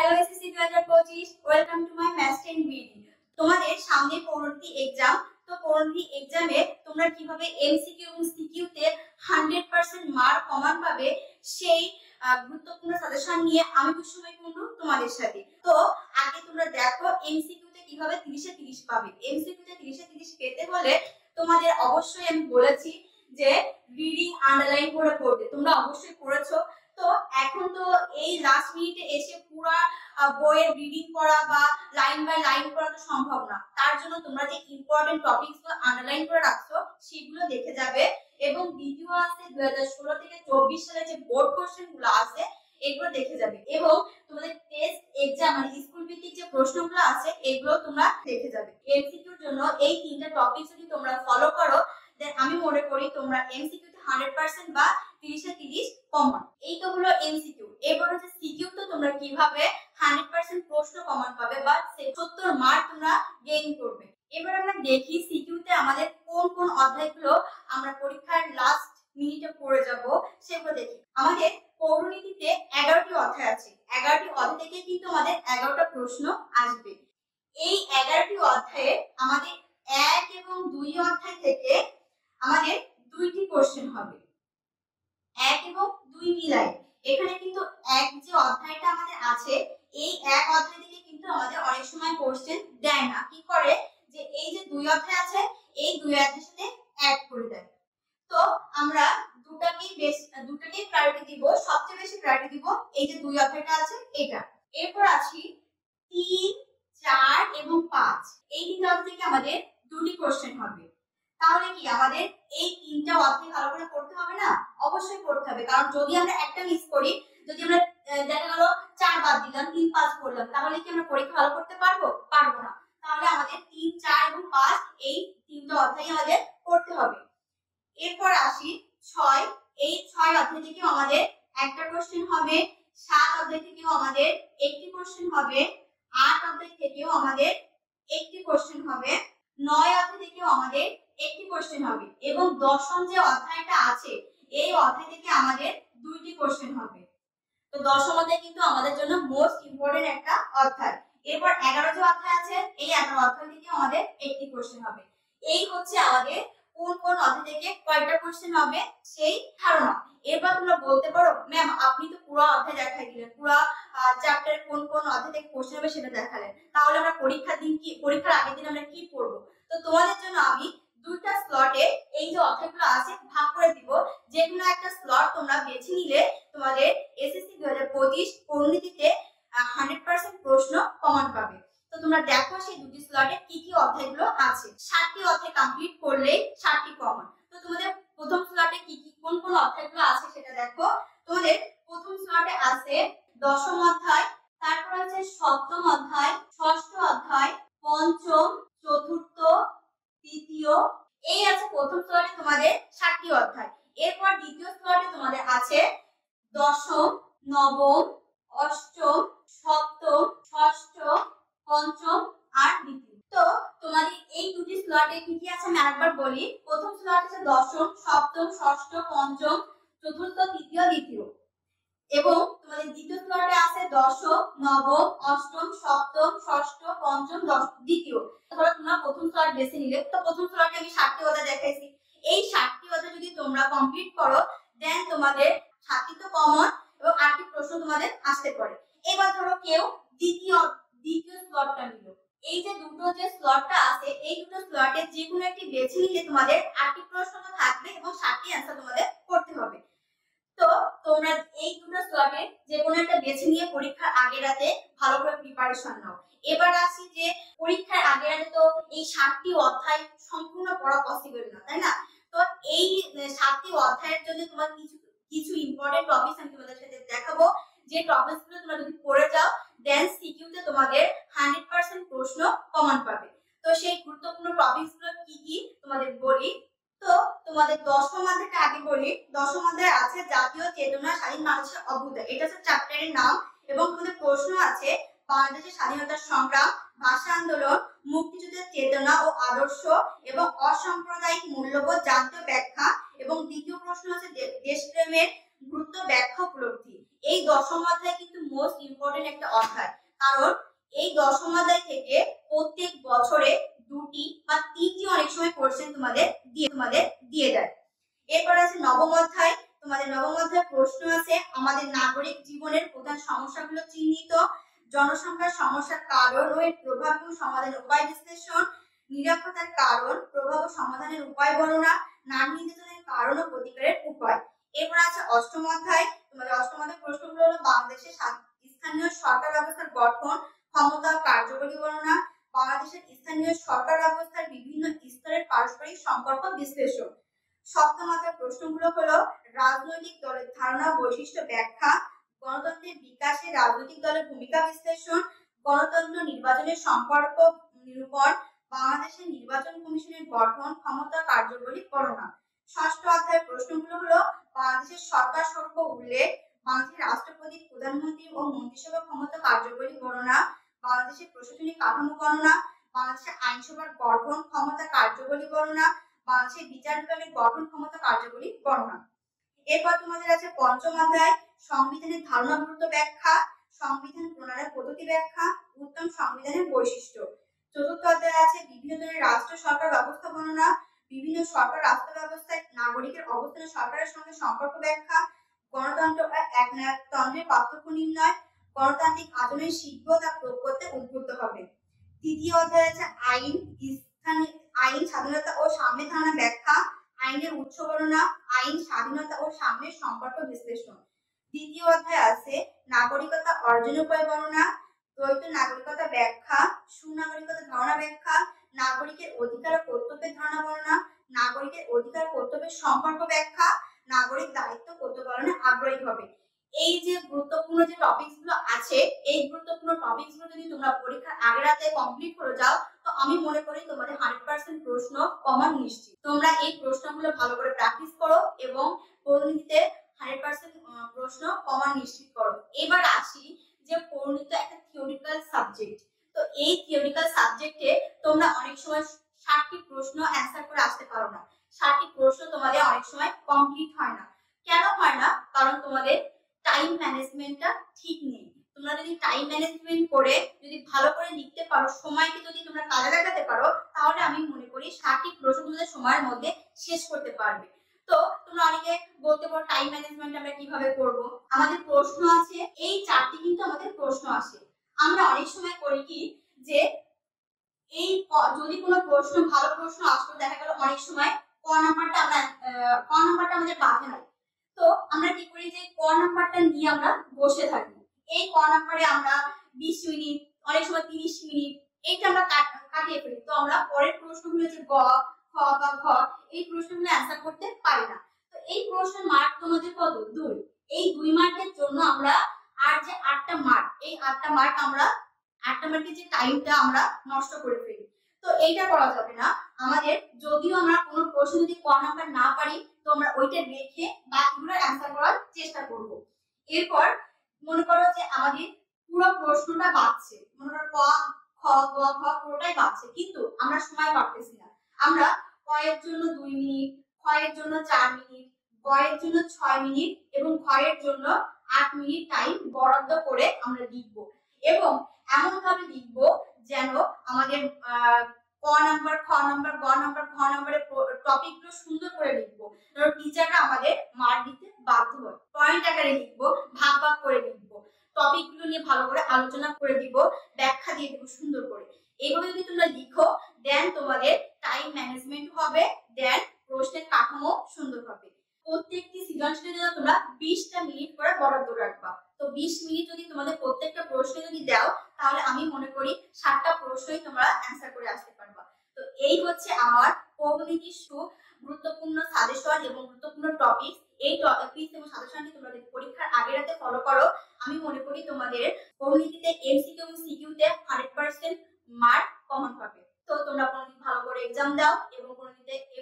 Hello SSC 2025, welcome to my maths 10 video. তোমাদের সামনে পরবর্তী এক্সাম, তো পরবর্তী এক্সামে তোমরা কিভাবে এমসিকিউ এবং সিকিউ তে 100% মার্ক কমন পাবে সেই গুরুত্বপূর্ণ সাজেশন নিয়ে আমি কুসুমই কুন্ডু তোমাদের সাথে। তো আগে তোমরা দেখো এমসিকিউ তে কিভাবে 30 এ 30 পাবে। এমসিকিউ তে 30 এ 30 পেতে হলে তোমাদের অবশ্যই আমি বলেছি যে রিডিং আন্ডারলাইন করে পড়তে, তোমরা অবশ্যই পড়েছো। তো এখন তো এই লাস্ট মিনিটে এসে পুরো বইয়ের রিডিং করা বা লাইন বাই লাইন পড়া তো সম্ভব না। তার জন্য তোমরা যে ইম্পর্টেন্ট টপিকস গুলো আন্ডারলাইন করে রাখছো সেগুলো দেখে যাবে। এবং দ্বিতীয় আছে 2016 থেকে 24 সালে যে বোর্ড কোশ্চেন গুলো আছে এগুলো দেখে যাবে। এবং তোমাদের টেস্ট এক্সাম মানে স্কুল ভিত্তিক যে প্রশ্নগুলো আছে এগুলো তোমরা দেখে যাবে। এমসিকিউর জন্য এই তিনটা টপিক যদি তোমরা ফলো করো দেন আমি মনে করি তোমরা এমসিকিউ তে 100% বা 30 এ 30 কমন। এই তো হলো এমসিকিউ। এবার হচ্ছে সিকিউ, তো তোমরা কিভাবে 100% প্রশ্ন কমন পাবে বা 70 মার্ক তোমরা গেইন করবে। এবার আমরা দেখি সিকিউ তে আমাদের কোন কোন অধ্যায়গুলো আমরা পরীক্ষার লাস্ট মিনিটে পড়ে যাব সেগুলো দেখি। আমাদের পৌরনীতিতে 11টি অধ্যায় আছে। 11টি অধ্যায় থেকে কিন্তু আমাদের 11টা প্রশ্ন আসবে। এই 11টি অধ্যায়ে আমাদের 1 এবং 2 অধ্যায় থেকে আমাদের 2টি কোশ্চেন হবে। 1 এবং 2 মিলাই এখানে কিন্তু এক যে অধ্যায়টা আমাদের আছে এই এক অধ্যায় থেকে কিন্তু আমাদের অনেক সময় কোশ্চেন দেয় না। কি করে যে এই যে 2 অধ্যায় আছে এই 2 অধ্যায়ের সাথে অ্যাড করে দেয়। তো আমরা দুটাকেই প্রায়োরিটি দিব, সবচেয়ে বেশি প্রায়োরিটি দিব এই যে 2 অধ্যায়টা আছে এটা। এরপর আসি 3, 4 এবং 5, এই তিনটা অধ্যায় থেকে আমাদের 2টি কোশ্চেন হবে। তাহলে কি আমাদের এই তিনটা অধ্যায় ভালো করে পড়তে হবে না? অবশ্যই পড়তে হবে, কারণ যদি আমরা একটা মিস করি, যদি আমরা দেখা গেল 4 বাদ দিলাম 3, 5 পড়লাম, তাহলে কি আমরা পরীক্ষা ভালো করতে পারবো? পারবো না। তাহলে আমাদের 3, 4 এবং 5 এই তিনটা অধ্যায় আমাদের পড়তে হবে। এরপর আসি 6, এই 6 অধ্যায় থেকেও আমাদের একটা কোশ্চেন হবে। 7 অধ্যায় থেকেও আমাদের একটি কোশ্চেন হবে। 8 অধ্যায় থেকেও আমাদের একটি কোশ্চেন হবে। 9 অধ্যায় থেকেও আমাদের একটি কোশ্চেন হবে। এবং দশম যে অধ্যায়টা আছে এই অধ্যায় থেকে আমাদের 2টি কোশ্চেন হবে। তো দশম অধ্যায় কিন্তু আমাদের জন্য মোস্ট ইম্পর্টেন্ট একটা অধ্যায়। এরপর 11 যে অধ্যায় আছে এই 11 অধ্যায় থেকে আমাদের একটি কোশ্চেন হবে। এই হচ্ছে আমাদের কোন কোন অধ্যায় থেকে কয়টা কোশ্চেন হবে সেই ধারণা। এরপর তোমরা বলতে পারো ম্যাম আপনি তো পুরো অধ্যায় দেখাই দিলেন, পুরো চ্যাপ্টার কোন কোন অধ্যায় থেকে কোশ্চেন হবে সেটা দেখালেন, তাহলে আমরা পরীক্ষার আগের দিন আমরা কি পড়বো? তো তোমাদের জন্য আমি 2টা স্লটে এই যে অধ্যায়গুলো আছে ভাগ করে দিব। যে কোনো একটা স্লট তোমরা বেছে নিলে তোমাদের এসএসসি 2025 পরিণতিতে 100% প্রশ্ন কমন পাবে। তো তোমরা দেখো সেই 2টি স্লটে কি কি অধ্যায়গুলো আছে। 7টি অধ্যায় কমপ্লিট করলেই 7টি কমন। তো তোমাদের প্রথম স্লটে কি কি কোন কোন অধ্যায়গুলো আছে সেটা দেখো। তোমাদের প্রথম স্লটে আছে দশম অধ্যায়, তারপর আছে সপ্তম অধ্যায়, ষষ্ঠ অধ্যায়, পঞ্চম, চতুর্থ, তৃতীয়, এই আছে প্রথম স্লটে তোমাদের 7টি অধ্যায়। এরপর দ্বিতীয় স্লটে তোমাদের আছে দশম, নবম, অষ্টম, সপ্তম, ষষ্ঠ, পঞ্চম আর দ্বিতীয়। তো তোমাদের এই 2টি স্লটে কি কি আছে আমি আরেকবার বলি। প্রথম স্লট আছে দশম, সপ্তম, ষষ্ঠ, পঞ্চম, চতুর্থ, তৃতীয়, দ্বিতীয়। এবং তোমাদের দ্বিতীয় স্লটে আছে দশম, নবম, অষ্টম, সপ্তম, ষষ্ঠ, পঞ্চম, দ্বিতীয়। ধরো তোমরা প্রথম স্লট বেছে নিলে, তো প্রথম স্লটে আমি 7টি অধ্যায় দেখাইছি। এই 7টি অধ্যায় যদি তোমরা কমপ্লিট করো দেন তোমাদের 7টি তো কমন এবং 8টি প্রশ্ন তোমাদের আসতে পারে। এবার ধরো কেউ দ্বিতীয় স্লটটা নিল, এই যে দুটো যে স্লটটা আছে এই দুটো স্লটে যে কোনো একটি বেছে নিলে তোমাদের 8টি প্রশ্ন তো থাকবে এবং 7টি অ্যানসার তোমাদের করতে হবে। তো তোমরা এই দুটো স্লটে যে কোনো একটা বেছে নিয়ে পরীক্ষার আগের রাতে ভালো করে প্রিপারেশন নাও। এবার আসি যে পরীক্ষার আগের রাতে তো এই 7টি অধ্যায় সম্পূর্ণ পড়া পসিবল না, তাই না? তো এই 7টি অধ্যায়ের জন্য তোমার কিছু ইম্পর্টেন্ট টপিকস আমি তোমাদের সাথে দেখাবো। যে টপিকসগুলো তোমরা যদি পড়ে যাও দেন সিকিউতে তোমাদের 100% প্রশ্ন কমন পাবে। তো সেই গুরুত্বপূর্ণ টপিকসগুলো কি কি তোমাদের বলি। তো তোমাদের দশম অধ্যায়টা আগে বলি। দশম অধ্যায় আছে জাতীয় চেতনা, স্বাধীন বাংলাদেশের অভ্যুদয়, এটা হচ্ছে চ্যাপ্টারের নাম। এবং তোমাদের প্রশ্ন আছে বাংলাদেশের স্বাধীনতার সংগ্রাম, ভাষা আন্দোলন, মুক্তিযুদ্ধের চেতনা ও আদর্শ এবং অসাম্প্রদায়িক মূল্যবোধ জাতীয় ব্যাখ্যা। এবং দ্বিতীয় প্রশ্ন আছে দেশপ্রেমের গুরুত্ব ব্যাখ্যা উপলব্ধি। এই দশম অধ্যায় কিন্তু মোস্ট ইম্পর্টেন্ট একটা অধ্যায়, কারণ এই দশম অধ্যায় থেকে প্রত্যেক বছরে 2টি বা 3টি অনেক সময় কোশ্চেন তোমাদের দিয়ে দেয়। এরপর আছে নবম অধ্যায়। তোমাদের নবম অধ্যায় প্রশ্ন আছে আমাদের নাগরিক জীবনের প্রধান সমস্যাগুলো চিহ্নিত, জনসংখ্যার সমস্যার কারণ ও এর প্রভাব এবং সমাধানের উপায় বিশ্লেষণ, নিরাপত্তার কারণ, প্রভাব ও সমাধানের উপায় বর্ণনা, নারী নির্যাতনের কারণ ও প্রতিকারের উপায়। এরপর আছে অষ্টম অধ্যায়। তোমাদের অষ্টম অধ্যায় প্রশ্নগুলো হলো বাংলাদেশের স্থানীয় সরকার ব্যবস্থার গঠন, ক্ষমতা ও কার্যকরী বর্ণনা, বাংলাদেশের স্থানীয় সরকার ব্যবস্থার বিভিন্ন স্তরের পারস্পরিক সম্পর্ক বিশ্লেষণ। সপ্তম অধ্যায়ের প্রশ্নগুলো হলো রাজনৈতিক দলের ধারণা বৈশিষ্ট্য ব্যাখ্যা, গণতন্ত্রের বিকাশে রাজনৈতিক দলের ভূমিকা বিশ্লেষণ, গণতন্ত্র নির্বাচনের সম্পর্ক নিরূপণ, বাংলাদেশের নির্বাচন কমিশনের গঠন, ক্ষমতা কার্যকরী বর্ণনা। ষষ্ঠ অধ্যায়ের প্রশ্নগুলো হলো বাংলাদেশের সরকার স্বরূপ উল্লেখ, বাংলাদেশের রাষ্ট্রপতি, প্রধানমন্ত্রী ও মন্ত্রিসভা ক্ষমতা কার্যকরী বর্ণনা, বাংলাদেশের প্রশাসনিক কাঠামো বর্ণনা, বাংলাদেশের আইনসভার গঠন ক্ষমতা কার্যকরী বর্ণনা, বাংলাদেশের বিচার বিভাগের গঠন ক্ষমতা কার্যকরী বর্ণনা। এরপর তোমাদের আছে পঞ্চম অধ্যায় সংবিধানের ধারণা গুরুত্ব ব্যাখ্যা, সংবিধান প্রণয়নের পদ্ধতি ব্যাখ্যা, উত্তম সংবিধানের বৈশিষ্ট্য। চতুর্থ অধ্যায় আছে বিভিন্ন ধরনের রাষ্ট্র সরকার ব্যবস্থা বর্ণনা, বিভিন্ন সরকার রাষ্ট্র ব্যবস্থায় নাগরিকের অবস্থান সরকারের সঙ্গে সম্পর্ক ব্যাখ্যা, গণতন্ত্র ও একনায়কতন্ত্রের পার্থক্য নির্ণয়, গণতান্ত্রিক আচরণের শিল্প তা প্রয়োগ করতে উদ্বুদ্ধ হবে। তৃতীয় অধ্যায় আছে আইন স্বাধীনতা ও সাম্যের ধারণা ব্যাখ্যা, আইনের উৎস বর্ণনা, আইন স্বাধীনতা ও সাম্যের সম্পর্ক বিশ্লেষণ। দ্বিতীয় অধ্যায় আছে নাগরিকতা অর্জনের উপায় বর্ণনা, দ্বৈত নাগরিকতা ব্যাখ্যা, সুনাগরিকতা ধারণা ব্যাখ্যা, নাগরিকের অধিকার ও কর্তব্যের ধারণা বর্ণনা, নাগরিকের অধিকার কর্তব্যের সম্পর্ক ব্যাখ্যা, নাগরিক দায়িত্ব কর্তব্য পালনে আগ্রহী হবে। এই যে গুরুত্বপূর্ণ যে টপিকস গুলো আছে, এই গুরুত্বপূর্ণ টপিকস গুলো যদি তোমরা পরীক্ষার আগে রাতে কমপ্লিট করে যাও, তো আমি মনে করি তোমাদের 100% প্রশ্ন কমন নিশ্চিত। তোমরা এই প্রশ্নগুলো ভালো করে প্র্যাকটিস করো এবং পরিণীতিতে 100% প্রশ্ন কমন নিশ্চিত করো। এবার আসি যে পরিণীতি একটা থিওরিক্যাল সাবজেক্ট। তো এই থিওরিক্যাল সাবজেক্টে তোমরা অনেক সময় 60টি প্রশ্ন অ্যানসার করে আসতে পারো না। 60টি প্রশ্ন তোমাদের অনেক সময় কমপ্লিট হয় না। কেন হয় না? কারণ তোমাদের টাইম ম্যানেজমেন্টটা ঠিক নেই। তোমরা যদি টাইম ম্যানেজমেন্ট করে যদি ভালো করে লিখতে পারো, সময়কে যদি তোমরা কাজে লাগাতে পারো, তাহলে আমি মনে করি 60টি প্রশ্ন তোমাদের সময়ের মধ্যে শেষ করতে পারবে। তো তোমরা অনেকে বলতে পারো টাইম ম্যানেজমেন্ট আমরা কিভাবে করব। আমাদের প্রশ্ন আছে, এই 4টি কিন্তু আমাদের প্রশ্ন আসে। আমরা অনেক সময় করি কি যে এই যদি কোনো প্রশ্ন ভালো প্রশ্ন আসলো, দেখা গেল অনেক সময় ক নাম্বারটা আমাদের বাঁধে না, তো আমরা কি করি যে ক নাম্বারটা নিয়ে আমরা বসে থাকি। এই ক নাম্বারে আমরা 20 মিনিট, অনেক সময় 30 মিনিট এইটা আমরা কাটিয়ে ফেলি। তো আমরা পরের প্রশ্নগুলো যে গ, খ বা ঘ, এই প্রশ্নগুলো অ্যানসার করতে পারি না। তো এই প্রশ্নের মার্ক তোমাদের কত? 2। এই 2 মার্কের জন্য আমরা আর যে 8টা মার্ক, এই 8টা মার্ক আমরা 8টা মার্কের যে টাইমটা আমরা নষ্ট করে ফেলি। তো এইটা করা যাবে না আমাদের। যদিও আমরা কোনো প্রশ্ন যদি ক নাম্বার না পারি, তো আমরা ওইটা রেখে বাকিগুলো অ্যানসার করার চেষ্টা করব। এরপর মনে করো যে আমাদের পুরো প্রশ্নটা বাঁচছে, মনে করো ক, খ, গ, ঘ পুরোটাই বাঁচছে, কিন্তু আমরা সময় পাচ্ছি না। আমরা ক এর জন্য 2 মিনিট, খ এর জন্য 4 মিনিট, গ এর জন্য 6 মিনিট এবং ঘ এর জন্য 8 মিনিট টাইম বরাদ্দ করে আমরা লিখব। এবং এমন ভাবে লিখব যেন আমাদের ক নাম্বার, খ নাম্বার, গ নাম্বার, ঘ নাম্বারের টপিকগুলো সুন্দর করে লিখবো। ধরো টিচাররা আমাদের মার্ক দিতে বাধ্য হয়। পয়েন্ট আকারে লিখবো, ভাগ ভাগ করে লিখবো, টপিকগুলো নিয়ে ভালো করে আলোচনা করে দিব, ব্যাখ্যা দিয়ে দিব সুন্দর করে। এইভাবে যদি তোমরা লিখো, দেন তোমাদের টাইম ম্যানেজমেন্ট হবে, দেন প্রশ্নের কাঠামো সুন্দর হবে। প্রত্যেকটি সৃজনশীলের জন্য তোমরা 20টা মিনিট করে বরাদ্দ রাখবা। তো 20 মিনিট যদি তোমাদের প্রত্যেকটা প্রশ্নে যদি দাও, তাহলে আমি মনে করি 60টা প্রশ্নই তোমরা অ্যানসার করে আসতে পারবা। তো এই হচ্ছে আমার পরিণীতি গুরুত্বপূর্ণ সাজেশন এবং গুরুত্বপূর্ণ টপিক। এই টপিক এবং সাজেশনটি তোমরা যদি পরীক্ষার আগে রাতে ফলো করো, আমি মনে করি তোমাদের পরিণীতিতে এমসিকিউ এবং সিকিউতে 100% মার্ক কমন পাবে। তো তোমরা পরিণীতি ভালো করে এক্সাম দাও এবং পরিণীতিতে A+